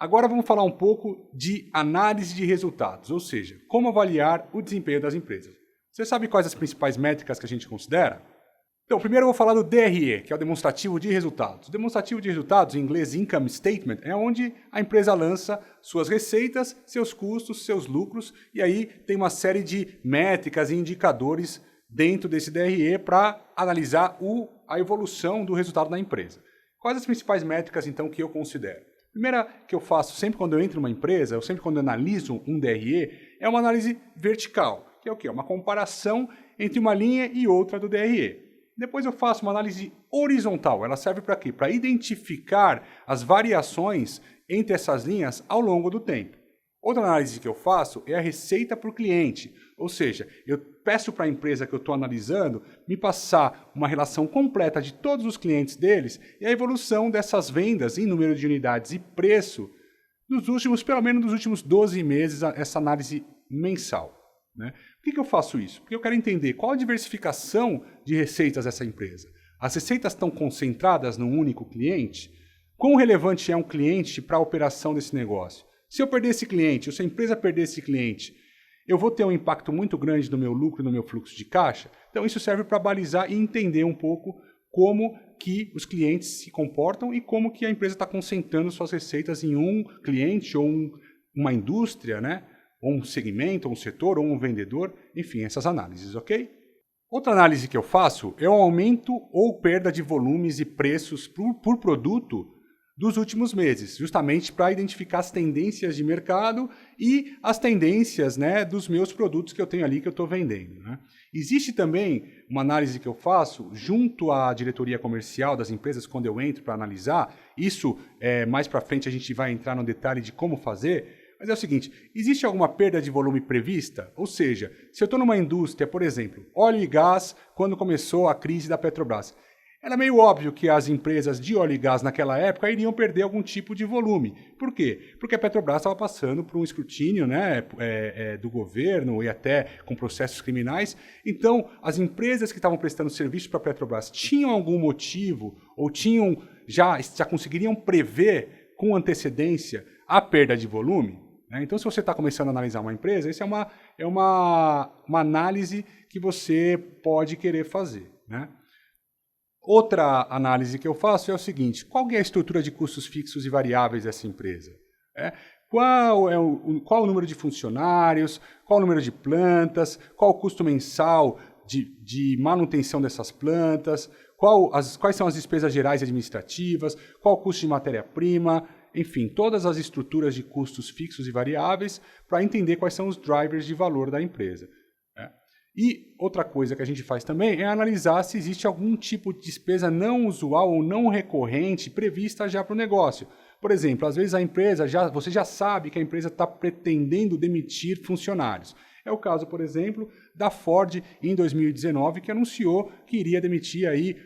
Agora vamos falar um pouco de análise de resultados, ou seja, como avaliar o desempenho das empresas. Você sabe quais as principais métricas que a gente considera? Então, primeiro eu vou falar do DRE, que é o demonstrativo de resultados. O demonstrativo de resultados, em inglês Income Statement, é onde a empresa lança suas receitas, seus custos, seus lucros, e aí tem uma série de métricas e indicadores dentro desse DRE para analisar a evolução do resultado da empresa. Quais as principais métricas, então, que eu considero? A primeira que eu faço sempre quando eu entro numa empresa, ou sempre quando eu analiso um DRE, é uma análise vertical, que é o quê? Uma comparação entre uma linha e outra do DRE. Depois eu faço uma análise horizontal. Ela serve para quê? Para identificar as variações entre essas linhas ao longo do tempo. Outra análise que eu faço é a receita por cliente. Ou seja, eu peço para a empresa que eu estou analisando me passar uma relação completa de todos os clientes deles e a evolução dessas vendas em número de unidades e preço pelo menos dos últimos 12 meses, essa análise mensal. Né? Por que eu faço isso? Porque eu quero entender qual a diversificação de receitas dessa empresa. As receitas estão concentradas num único cliente? Quão relevante é um cliente para a operação desse negócio? Se eu perder esse cliente, ou se a empresa perder esse cliente, eu vou ter um impacto muito grande no meu lucro e no meu fluxo de caixa? Então isso serve para balizar e entender um pouco como que os clientes se comportam e como que a empresa está concentrando suas receitas em um cliente ou uma indústria, né? Ou um segmento, ou um setor, ou um vendedor, enfim, essas análises, ok? Outra análise que eu faço é o aumento ou perda de volumes e preços por produto dos últimos meses, justamente para identificar as tendências de mercado e as tendências, né, dos meus produtos que eu tenho ali que eu estou vendendo. Né? Existe também uma análise que eu faço junto à diretoria comercial das empresas quando eu entro para analisar. Isso, mais para frente, a gente vai entrar no detalhe de como fazer. Mas é o seguinte, existe alguma perda de volume prevista? Ou seja, se eu estou numa indústria, por exemplo, óleo e gás, quando começou a crise da Petrobras, era meio óbvio que as empresas de óleo e gás naquela época iriam perder algum tipo de volume. Por quê? Porque a Petrobras estava passando por um escrutínio, né, do governo e até com processos criminais. Então, as empresas que estavam prestando serviço para a Petrobras tinham algum motivo ou já conseguiriam prever com antecedência a perda de volume? Então, se você está começando a analisar uma empresa, essa é uma análise que você pode querer fazer. Né? Outra análise que eu faço é o seguinte, qual é a estrutura de custos fixos e variáveis dessa empresa? Qual o número de funcionários, qual o número de plantas, qual o custo mensal de manutenção dessas plantas, quais são as despesas gerais e administrativas, qual o custo de matéria-prima, enfim, todas as estruturas de custos fixos e variáveis para entender quais são os drivers de valor da empresa. E outra coisa que a gente faz também é analisar se existe algum tipo de despesa não usual ou não recorrente prevista já para o negócio. Por exemplo, às vezes você já sabe que a empresa está pretendendo demitir funcionários. É o caso, por exemplo, da Ford em 2019, que anunciou que iria demitir aí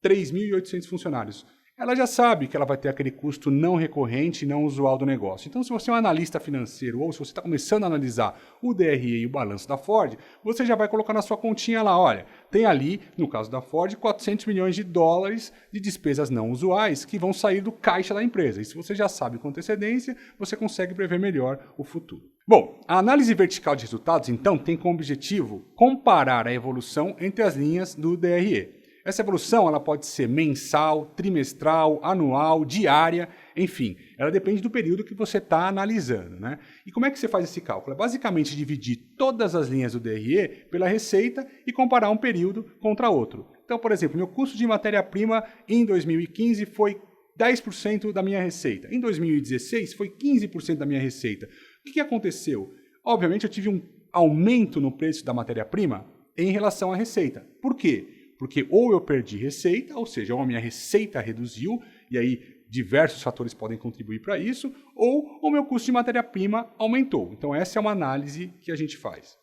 3.800 funcionários. Ela já sabe que ela vai ter aquele custo não recorrente e não usual do negócio. Então, se você é um analista financeiro ou se você está começando a analisar o DRE e o balanço da Ford, você já vai colocar na sua continha lá, olha, tem ali, no caso da Ford, 400 milhões de dólares de despesas não usuais que vão sair do caixa da empresa. E se você já sabe com antecedência, você consegue prever melhor o futuro. Bom, a análise vertical de resultados, então, tem como objetivo comparar a evolução entre as linhas do DRE. Essa evolução ela pode ser mensal, trimestral, anual, diária, enfim, ela depende do período que você está analisando. Né? E como é que você faz esse cálculo? É basicamente dividir todas as linhas do DRE pela receita e comparar um período contra outro. Então, por exemplo, meu custo de matéria-prima em 2015 foi 10% da minha receita. Em 2016 foi 15% da minha receita. O que aconteceu? Obviamente eu tive um aumento no preço da matéria-prima em relação à receita. Por quê? Porque ou eu perdi receita, ou seja, ou a minha receita reduziu, e aí diversos fatores podem contribuir para isso, ou o meu custo de matéria-prima aumentou. Então essa é uma análise que a gente faz.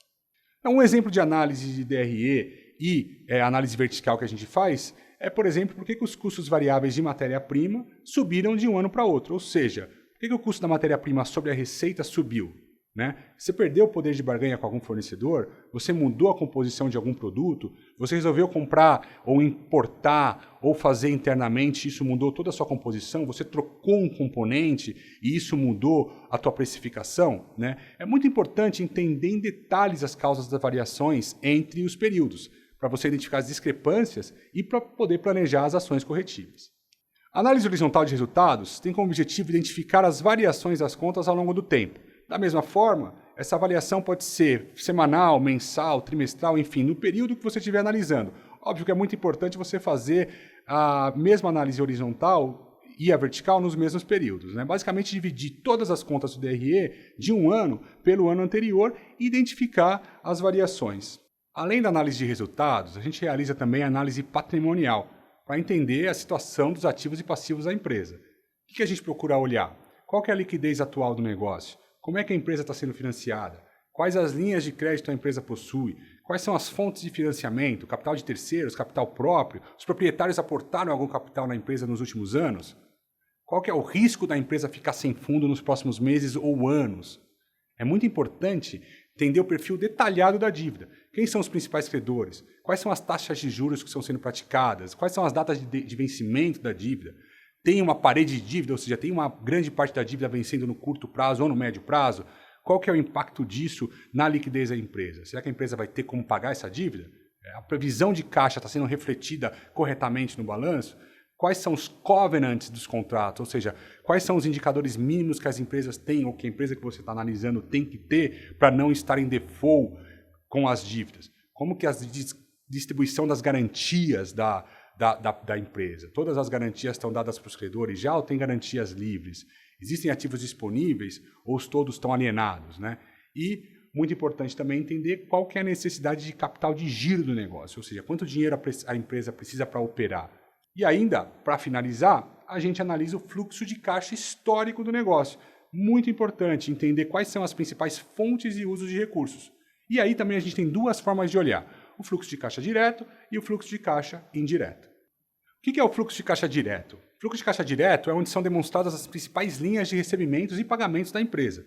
Então, um exemplo de análise de DRE e análise vertical que a gente faz é, por exemplo, por que os custos variáveis de matéria-prima subiram de um ano para outro, ou seja, por que o custo da matéria-prima sobre a receita subiu? Né? Você perdeu o poder de barganha com algum fornecedor, você mudou a composição de algum produto, você resolveu comprar ou importar ou fazer internamente, isso mudou toda a sua composição, você trocou um componente e isso mudou a tua precificação. Né? É muito importante entender em detalhes as causas das variações entre os períodos, para você identificar as discrepâncias e para poder planejar as ações corretivas. A análise horizontal de resultados tem como objetivo identificar as variações das contas ao longo do tempo. Da mesma forma, essa avaliação pode ser semanal, mensal, trimestral, enfim, no período que você estiver analisando. Óbvio que é muito importante você fazer a mesma análise horizontal e a vertical nos mesmos períodos. Né? Basicamente, dividir todas as contas do DRE de um ano pelo ano anterior e identificar as variações. Além da análise de resultados, a gente realiza também a análise patrimonial, para entender a situação dos ativos e passivos da empresa. O que a gente procura olhar? Qual que é a liquidez atual do negócio? Como é que a empresa está sendo financiada? Quais as linhas de crédito a empresa possui? Quais são as fontes de financiamento? Capital de terceiros, capital próprio? Os proprietários aportaram algum capital na empresa nos últimos anos? Qual que é o risco da empresa ficar sem fundo nos próximos meses ou anos? É muito importante entender o perfil detalhado da dívida. Quem são os principais credores? Quais são as taxas de juros que estão sendo praticadas? Quais são as datas de vencimento da dívida? Tem uma parede de dívida, ou seja, tem uma grande parte da dívida vencendo no curto prazo ou no médio prazo? Qual que é o impacto disso na liquidez da empresa? Será que a empresa vai ter como pagar essa dívida? A previsão de caixa está sendo refletida corretamente no balanço? Quais são os covenants dos contratos? Ou seja, quais são os indicadores mínimos que as empresas têm ou que a empresa que você está analisando tem que ter para não estar em default com as dívidas? Como que a distribuição das garantias da empresa? Todas as garantias estão dadas para os credores já ou tem garantias livres? Existem ativos disponíveis ou todos estão alienados? Né? E, muito importante também entender qual que é a necessidade de capital de giro do negócio, ou seja, quanto dinheiro a empresa precisa para operar. E ainda, para finalizar, a gente analisa o fluxo de caixa histórico do negócio. Muito importante entender quais são as principais fontes e usos de recursos. E aí também a gente tem duas formas de olhar: o fluxo de caixa direto e o fluxo de caixa indireto. O que é o fluxo de caixa direto? O fluxo de caixa direto é onde são demonstradas as principais linhas de recebimentos e pagamentos da empresa.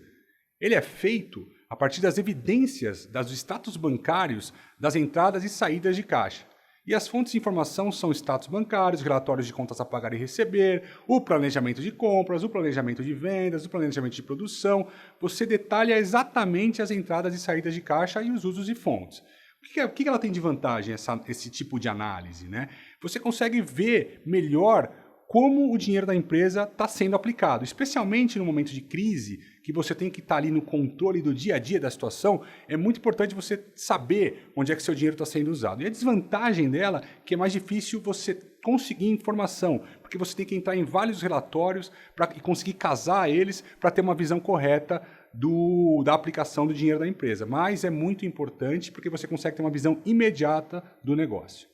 Ele é feito a partir das evidências dos status bancários das entradas e saídas de caixa. E as fontes de informação são status bancários, relatórios de contas a pagar e receber, o planejamento de compras, o planejamento de vendas, o planejamento de produção. Você detalha exatamente as entradas e saídas de caixa e os usos de fontes. O que ela tem de vantagem, esse tipo de análise? Né? Você consegue ver melhor como o dinheiro da empresa está sendo aplicado, especialmente no momento de crise, que você tem que estar ali no controle do dia a dia da situação. É muito importante você saber onde é que seu dinheiro está sendo usado. E a desvantagem dela é que é mais difícil você conseguir informação, porque você tem que entrar em vários relatórios e conseguir casar eles para ter uma visão correta da aplicação do dinheiro da empresa. Mas é muito importante porque você consegue ter uma visão imediata do negócio.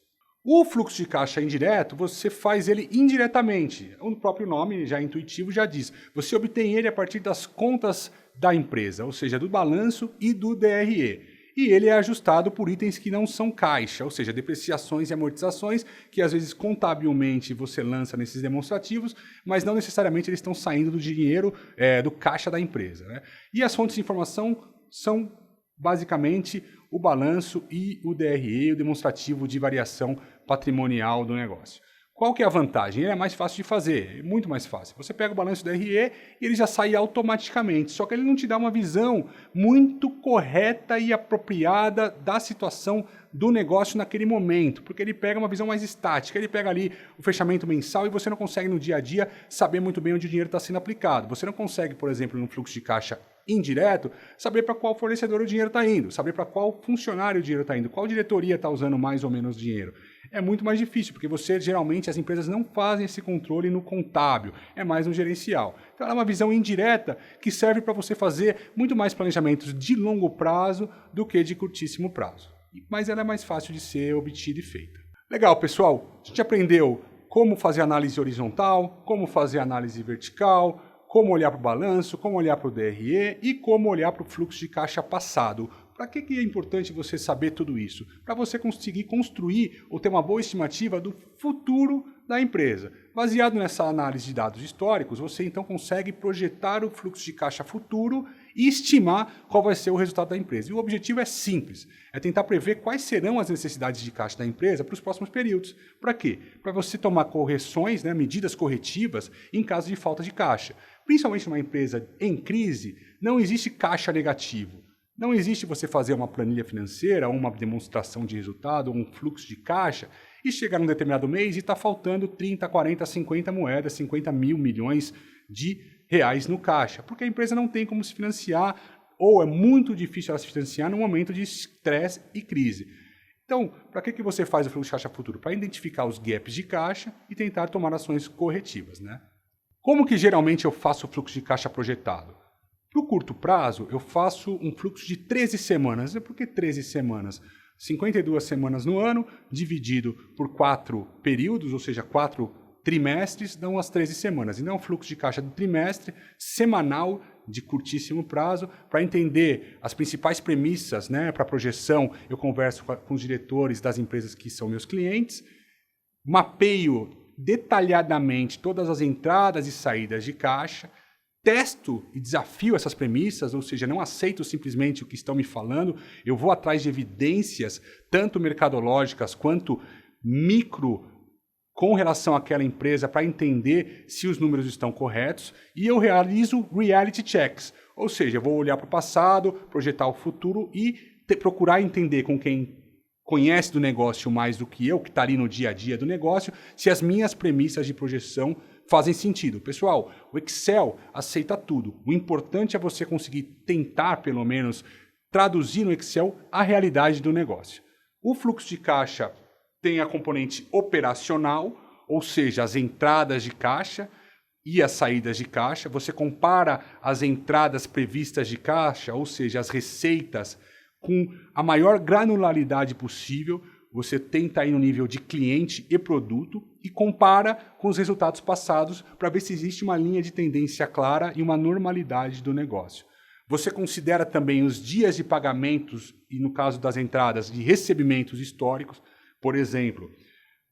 O fluxo de caixa indireto, você faz ele indiretamente. O próprio nome, já intuitivo, já diz. Você obtém ele a partir das contas da empresa, ou seja, do balanço e do DRE. E ele é ajustado por itens que não são caixa, ou seja, depreciações e amortizações, que às vezes contabilmente você lança nesses demonstrativos, mas não necessariamente eles estão saindo do dinheiro do caixa da empresa. Né? E as fontes de informação são basicamente o balanço e o DRE, o demonstrativo de variação patrimonial do negócio. Qual que é a vantagem? Ele é mais fácil de fazer, é muito mais fácil. Você pega o balanço do DRE e ele já sai automaticamente, só que ele não te dá uma visão muito correta e apropriada da situação do negócio naquele momento, porque ele pega uma visão mais estática, ele pega ali o fechamento mensal e você não consegue no dia a dia saber muito bem onde o dinheiro está sendo aplicado. Você não consegue, por exemplo, no fluxo de caixa indireto, saber para qual fornecedor o dinheiro está indo, saber para qual funcionário o dinheiro está indo, qual diretoria está usando mais ou menos dinheiro. É muito mais difícil, porque geralmente, as empresas não fazem esse controle no contábil, é mais no gerencial. Então, ela é uma visão indireta que serve para você fazer muito mais planejamentos de longo prazo do que de curtíssimo prazo. Mas ela é mais fácil de ser obtida e feita. Legal, pessoal. A gente aprendeu como fazer análise horizontal, como fazer análise vertical, como olhar para o balanço, como olhar para o DRE e como olhar para o fluxo de caixa passado. Para que é importante você saber tudo isso? Para você conseguir construir ou ter uma boa estimativa do futuro da empresa. Baseado nessa análise de dados históricos, você então consegue projetar o fluxo de caixa futuro e estimar qual vai ser o resultado da empresa. E o objetivo é simples, é tentar prever quais serão as necessidades de caixa da empresa para os próximos períodos. Para quê? Para você tomar correções, medidas corretivas em caso de falta de caixa. Principalmente numa empresa em crise, não existe caixa negativo. Não existe você fazer uma planilha financeira, uma demonstração de resultado, um fluxo de caixa e chegar num determinado mês e está faltando 30, 40, 50 moedas, 50 mil milhões de reais no caixa, porque a empresa não tem como se financiar ou é muito difícil ela se financiar no momento de estresse e crise. Então, para que você faz o fluxo de caixa futuro? Para identificar os gaps de caixa e tentar tomar ações corretivas, Como que geralmente eu faço o fluxo de caixa projetado? Para o curto prazo, eu faço um fluxo de 13 semanas. Por que 13 semanas? 52 semanas no ano, dividido por 4 períodos, ou seja, 4 trimestres, dão as 13 semanas. E não é um fluxo de caixa do trimestre, semanal, de curtíssimo prazo. Para entender as principais premissas para a projeção, eu converso com os diretores das empresas que são meus clientes, mapeio detalhadamente todas as entradas e saídas de caixa, testo e desafio essas premissas, ou seja, não aceito simplesmente o que estão me falando, eu vou atrás de evidências, tanto mercadológicas quanto micro, com relação àquela empresa para entender se os números estão corretos, e eu realizo reality checks, ou seja, eu vou olhar para o passado, projetar o futuro e procurar entender com quem conhece do negócio mais do que eu, que está ali no dia a dia do negócio, se as minhas premissas de projeção fazem sentido. Pessoal, o Excel aceita tudo. O importante é você conseguir tentar, pelo menos, traduzir no Excel a realidade do negócio. O fluxo de caixa tem a componente operacional, ou seja, as entradas de caixa e as saídas de caixa. Você compara as entradas previstas de caixa, ou seja, as receitas, com a maior granularidade possível. Você tenta ir no nível de cliente e produto e compara com os resultados passados para ver se existe uma linha de tendência clara e uma normalidade do negócio. Você considera também os dias de pagamentos e, no caso das entradas, de recebimentos históricos. Por exemplo,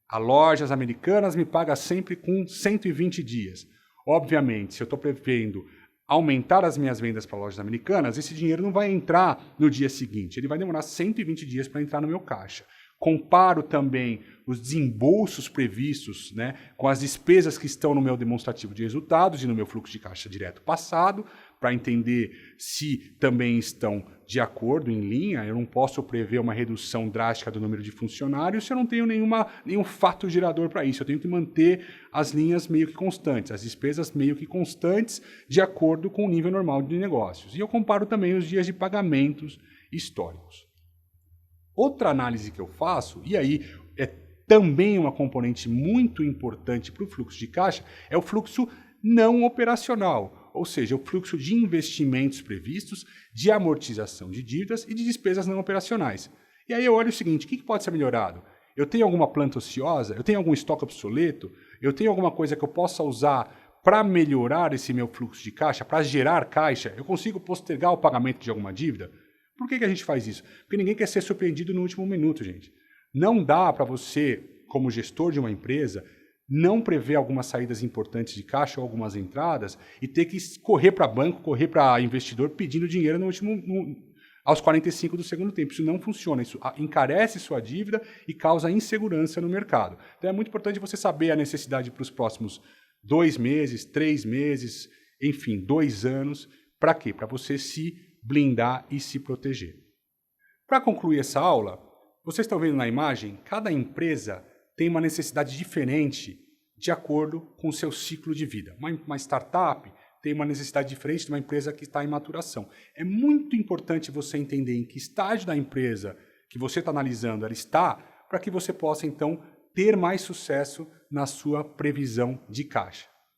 a Lojas Americanas me paga sempre com 120 dias. Obviamente, se eu estou prevendo aumentar as minhas vendas para Lojas Americanas, esse dinheiro não vai entrar no dia seguinte, ele vai demorar 120 dias para entrar no meu caixa. Comparo também os desembolsos previstos com as despesas que estão no meu demonstrativo de resultados e no meu fluxo de caixa direto passado, para entender se também estão de acordo, em linha. Eu não posso prever uma redução drástica do número de funcionários se eu não tenho nenhum fato gerador para isso. Eu tenho que manter as linhas meio que constantes, as despesas meio que constantes, de acordo com o nível normal de negócios. E eu comparo também os dias de pagamentos históricos. Outra análise que eu faço, e aí é também uma componente muito importante para o fluxo de caixa, é o fluxo não operacional, ou seja, o fluxo de investimentos previstos, de amortização de dívidas e de despesas não operacionais. E aí eu olho o seguinte, o que pode ser melhorado? Eu tenho alguma planta ociosa? Eu tenho algum estoque obsoleto? Eu tenho alguma coisa que eu possa usar para melhorar esse meu fluxo de caixa, para gerar caixa? Eu consigo postergar o pagamento de alguma dívida? Por que a gente faz isso? Porque ninguém quer ser surpreendido no último minuto, gente. Não dá para você, como gestor de uma empresa, não prever algumas saídas importantes de caixa ou algumas entradas e ter que correr para banco, correr para investidor pedindo dinheiro aos 45 do segundo tempo. Isso não funciona, isso encarece sua dívida e causa insegurança no mercado. Então é muito importante você saber a necessidade para os próximos 2 meses, 3 meses, enfim, 2 anos. Para quê? Para você se blindar e se proteger. Para concluir essa aula, vocês estão vendo na imagem, cada empresa tem uma necessidade diferente de acordo com o seu ciclo de vida. Uma startup tem uma necessidade diferente de uma empresa que está em maturação. É muito importante você entender em que estágio da empresa que você está analisando ela está, para que você possa, então, ter mais sucesso na sua previsão de caixa.